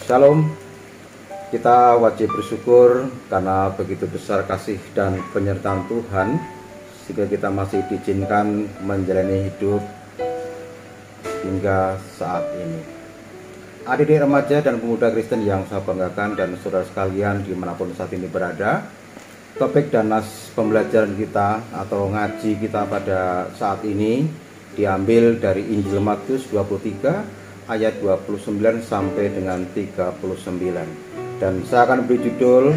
Shalom, kita wajib bersyukur karena begitu besar kasih dan penyertaan Tuhan sehingga kita masih diizinkan menjalani hidup hingga saat ini. Adik-adik remaja dan pemuda Kristen yang saya banggakan dan saudara sekalian dimanapun saat ini berada, topik dan nas pembelajaran kita atau ngaji kita pada saat ini diambil dari Injil Matius 23 ayat 29 sampai dengan 39. Dan saya akan beri judul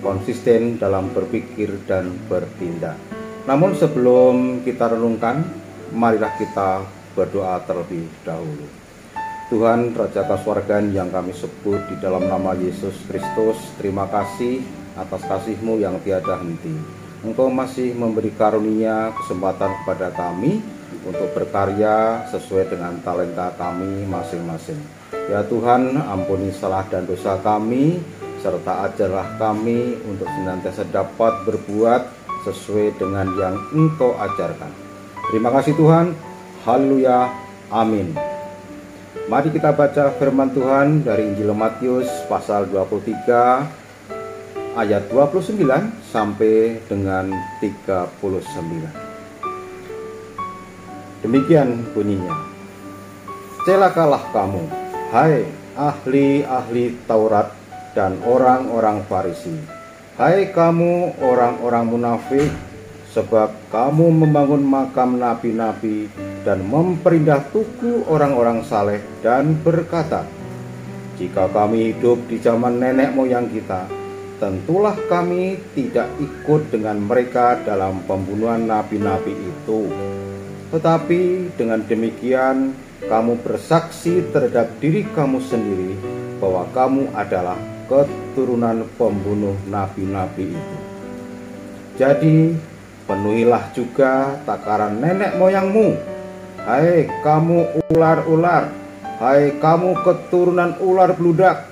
konsisten dalam berpikir dan bertindak. Namun sebelum kita renungkan, marilah kita berdoa terlebih dahulu. Tuhan Raja Kaswargan yang kami sebut di dalam nama Yesus Kristus, terima kasih atas kasih-Mu yang tiada henti. Engkau masih memberi karunia kesempatan kepada kami untuk berkarya sesuai dengan talenta kami masing-masing. Ya Tuhan, ampuni salah dan dosa kami, serta ajarlah kami untuk senantiasa dapat berbuat sesuai dengan yang Engkau ajarkan. Terima kasih Tuhan. Haleluya. Amin. Mari kita baca firman Tuhan dari Injil Matius pasal 23 ayat 29 sampai dengan 39. Demikian bunyinya. Celakalah kamu, hai ahli-ahli Taurat dan orang-orang Farisi. Hai kamu orang-orang munafik, sebab kamu membangun makam nabi-nabi dan memperindah tugu orang-orang saleh dan berkata, jika kami hidup di zaman nenek moyang kita, tentulah kami tidak ikut dengan mereka dalam pembunuhan nabi-nabi itu. Tetapi dengan demikian kamu bersaksi terhadap diri kamu sendiri bahwa kamu adalah keturunan pembunuh nabi-nabi itu. Jadi penuhilah juga takaran nenek moyangmu. Hai kamu ular-ular, hai kamu keturunan ular beludak,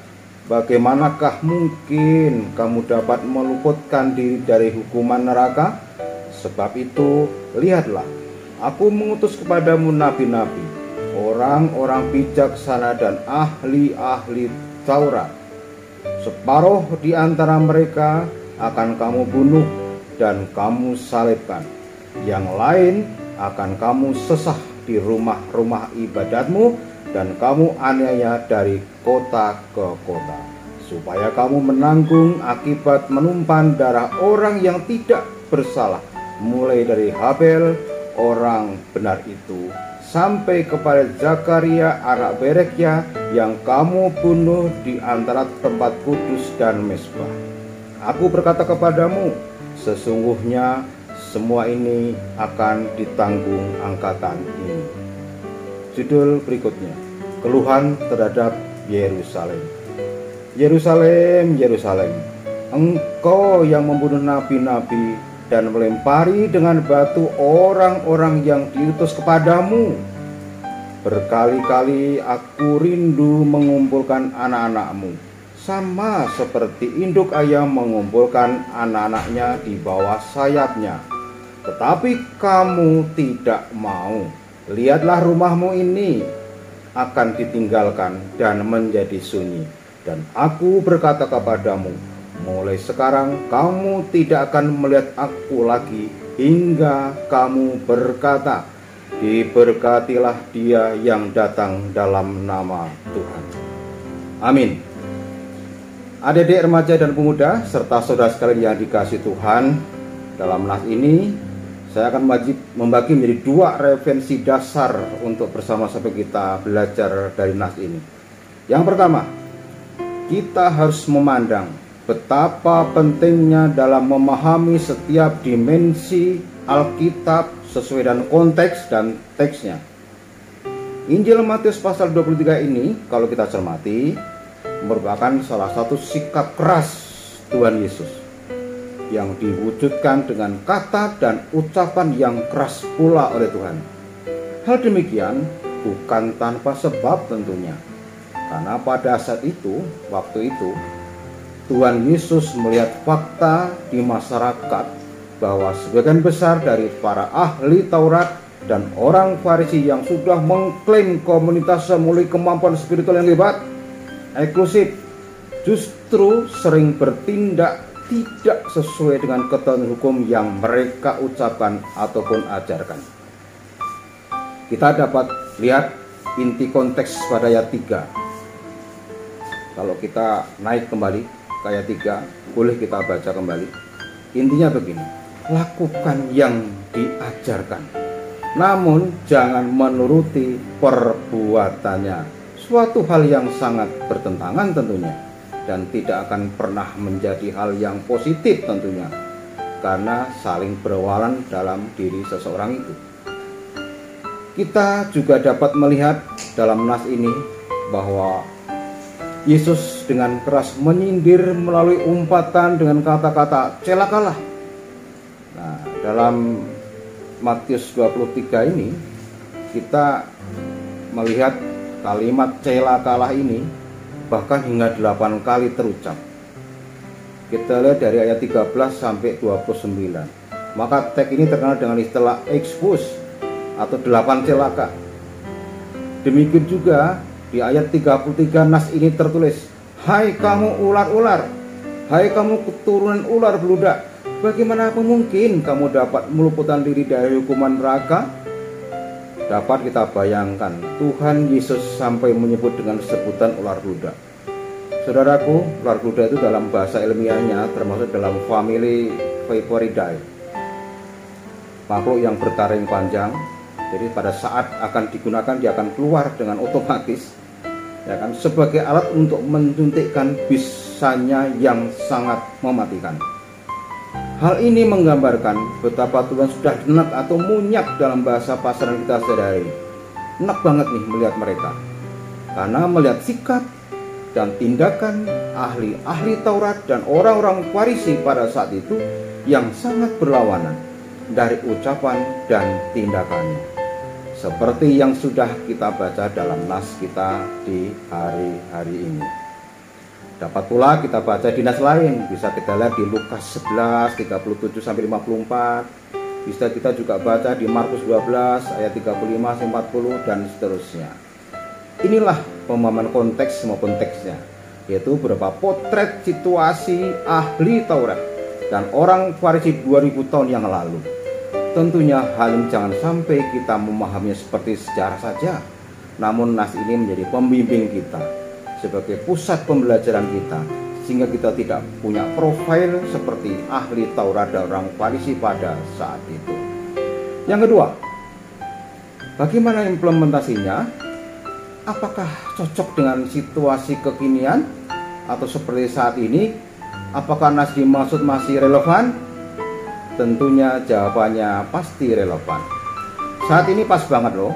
bagaimanakah mungkin kamu dapat meluputkan diri dari hukuman neraka? Sebab itu lihatlah, aku mengutus kepadamu nabi-nabi, orang-orang bijaksana dan ahli-ahli Taurat. Separuh di antara mereka akan kamu bunuh dan kamu salibkan. Yang lain akan kamu sesah di rumah-rumah ibadatmu dan kamu aniaya dari kota ke kota, supaya kamu menanggung akibat menumpahkan darah orang yang tidak bersalah, mulai dari Habel orang benar itu sampai kepada Zakaria anak Berekia yang kamu bunuh di antara tempat kudus dan mezbah. Aku berkata kepadamu, sesungguhnya semua ini akan ditanggung angkatan ini. Judul berikutnya, keluhan terhadap Yerusalem. Yerusalem, Yerusalem, engkau yang membunuh nabi-nabi dan melempari dengan batu orang-orang yang diutus kepadamu. Berkali-kali aku rindu mengumpulkan anak-anakmu, sama seperti induk ayam mengumpulkan anak-anaknya di bawah sayapnya. Tetapi kamu tidak mau. Lihatlah, rumahmu ini akan ditinggalkan dan menjadi sunyi. Dan aku berkata kepadamu, mulai sekarang kamu tidak akan melihat aku lagi, hingga kamu berkata, diberkatilah dia yang datang dalam nama Tuhan. Amin. Adik-adik remaja dan pemuda serta saudara sekalian yang dikasihi Tuhan, dalam nas ini saya akan membagi menjadi dua referensi dasar untuk bersama-sama kita belajar dari nas ini. Yang pertama, kita harus memandang betapa pentingnya dalam memahami setiap dimensi Alkitab sesuai dengan konteks dan teksnya. Injil Matius pasal 23 ini, kalau kita cermati, merupakan salah satu sikap keras Tuhan Yesus yang diwujudkan dengan kata dan ucapan yang keras pula oleh Tuhan. Hal demikian bukan tanpa sebab tentunya, karena pada saat itu, waktu itu, Tuhan Yesus melihat fakta di masyarakat bahwa sebagian besar dari para ahli Taurat dan orang Farisi yang sudah mengklaim komunitas memiliki kemampuan spiritual yang hebat, eksklusif, justru sering bertindak tidak sesuai dengan ketentuan hukum yang mereka ucapkan ataupun ajarkan. Kita dapat lihat inti konteks pada ayat 3. Kalau kita naik kembali ke ayat 3, boleh kita baca kembali. Intinya begini, lakukan yang diajarkan, namun jangan menuruti perbuatannya. Suatu hal yang sangat bertentangan tentunya, dan tidak akan pernah menjadi hal yang positif tentunya, karena saling berlawanan dalam diri seseorang itu. Kita juga dapat melihat dalam nas ini bahwa Yesus dengan keras menyindir melalui umpatan dengan kata-kata celakalah. Nah, dalam Matius 23 ini kita melihat kalimat celakalah ini bahkan hingga 8 kali terucap. Kita lihat dari ayat 13 sampai 29. Maka teks ini terkenal dengan istilah expose atau 8 celaka. Demikian juga di ayat 33 nas ini tertulis, hai kamu ular-ular, hai kamu keturunan ular beludak, bagaimana mungkin kamu dapat meluputkan diri dari hukuman neraka? Dapat kita bayangkan Tuhan Yesus sampai menyebut dengan sebutan ular beludak. Saudaraku, ular beludak itu dalam bahasa ilmiahnya termasuk dalam famili Viperidae, makhluk yang bertaring panjang. Jadi pada saat akan digunakan dia akan keluar dengan otomatis, ya kan, sebagai alat untuk menyuntikkan bisanya yang sangat mematikan. Hal ini menggambarkan betapa Tuhan sudah enak atau munyak dalam bahasa pasaran kita sehari-hari. Enak banget nih melihat mereka, karena melihat sikap dan tindakan ahli-ahli Taurat dan orang-orang Farisi pada saat itu yang sangat berlawanan dari ucapan dan tindakannya, seperti yang sudah kita baca dalam nas kita di hari-hari ini. Dapat pula kita baca di nas lain, bisa kita lihat di Lukas 11 37 sampai 54. Bisa kita juga baca di Markus 12 ayat 35 sampai 40 dan seterusnya. Inilah pemahaman konteks maupun teksnya, yaitu beberapa potret situasi ahli Taurat dan orang Farisi 2000 tahun yang lalu. Tentunya hal ini jangan sampai kita memahaminya seperti sejarah saja, namun nas ini menjadi pembimbing kita sebagai pusat pembelajaran kita, sehingga kita tidak punya profil seperti ahli Taurat dan orang Farisi pada saat itu. Yang kedua, bagaimana implementasinya? Apakah cocok dengan situasi kekinian atau seperti saat ini? Apakah nas dimaksud masih relevan? Tentunya jawabannya pasti relevan. Saat ini pas banget loh.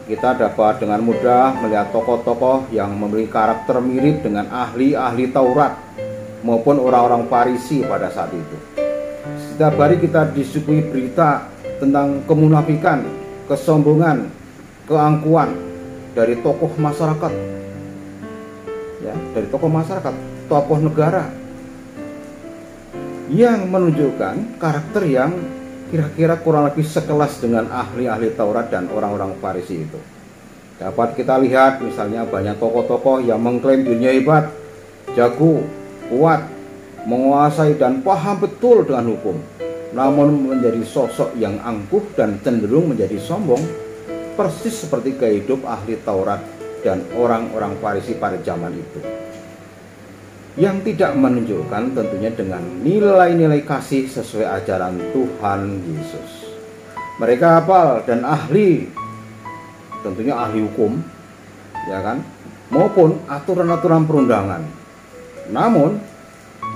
Kita dapat dengan mudah melihat tokoh-tokoh yang memiliki karakter mirip dengan ahli-ahli Taurat maupun orang-orang Farisi pada saat itu. Setiap hari kita disuguhi berita tentang kemunafikan, kesombongan, keangkuhan dari tokoh masyarakat, ya, dari tokoh masyarakat, tokoh negara, yang menunjukkan karakter yang kira-kira kurang lebih sekelas dengan ahli-ahli Taurat dan orang-orang Farisi itu. Dapat kita lihat misalnya banyak tokoh-tokoh yang mengklaim dirinya hebat, jago, kuat, menguasai dan paham betul dengan hukum, namun menjadi sosok yang angkuh dan cenderung menjadi sombong, persis seperti gaya hidup ahli Taurat dan orang-orang Farisi pada zaman itu, yang tidak menunjukkan tentunya dengan nilai-nilai kasih sesuai ajaran Tuhan Yesus. Mereka hafal dan ahli, tentunya ahli hukum, ya kan, maupun aturan-aturan perundangan. Namun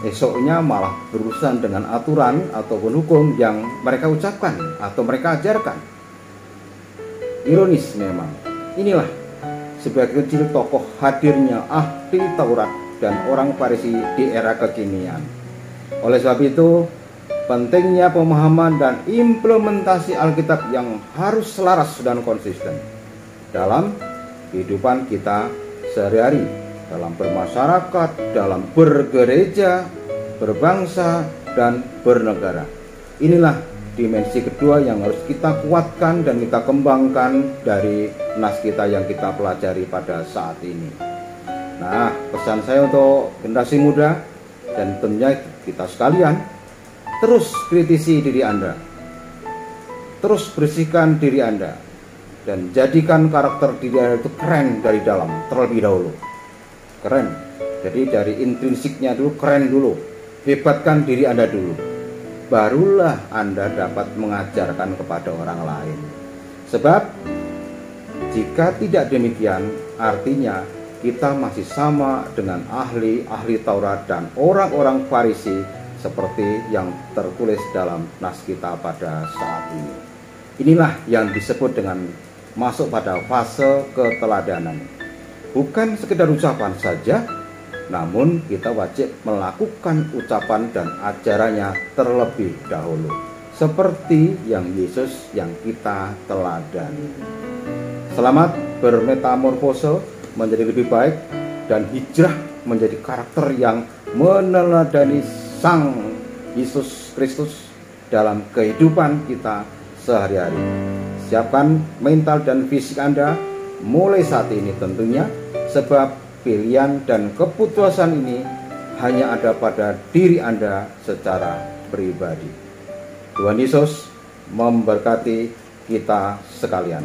esoknya malah berurusan dengan aturan ataupun hukum yang mereka ucapkan atau mereka ajarkan. Ironis memang. Inilah sebagai kecil tokoh hadirnya ahli Taurat dan orang Farisi di era kekinian. Oleh sebab itu, pentingnya pemahaman dan implementasi Alkitab yang harus selaras dan konsisten dalam kehidupan kita sehari-hari, dalam bermasyarakat, dalam bergereja, berbangsa, dan bernegara. Inilah dimensi kedua yang harus kita kuatkan dan kita kembangkan dari nas kita yang kita pelajari pada saat ini. Nah, pesan saya untuk generasi muda dan tentunya kita sekalian, terus kritisi diri Anda, terus bersihkan diri Anda, dan jadikan karakter diri Anda itu keren dari dalam terlebih dahulu. Keren, jadi dari intrinsiknya dulu, keren dulu, hebatkan diri Anda dulu, barulah Anda dapat mengajarkan kepada orang lain. Sebab jika tidak demikian, artinya kita masih sama dengan ahli-ahli Taurat dan orang-orang Farisi seperti yang tertulis dalam nas kita pada saat ini. Inilah yang disebut dengan masuk pada fase keteladanan. Bukan sekedar ucapan saja, namun kita wajib melakukan ucapan dan ajarannya terlebih dahulu, seperti yang Yesus yang kita teladani. Selamat bermetamorfose menjadi lebih baik dan hijrah menjadi karakter yang meneladani Sang Yesus Kristus dalam kehidupan kita sehari-hari. Siapkan mental dan fisik Anda mulai saat ini tentunya, sebab pilihan dan keputusan ini hanya ada pada diri Anda secara pribadi. Tuhan Yesus memberkati kita sekalian.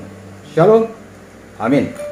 Shalom. Amin.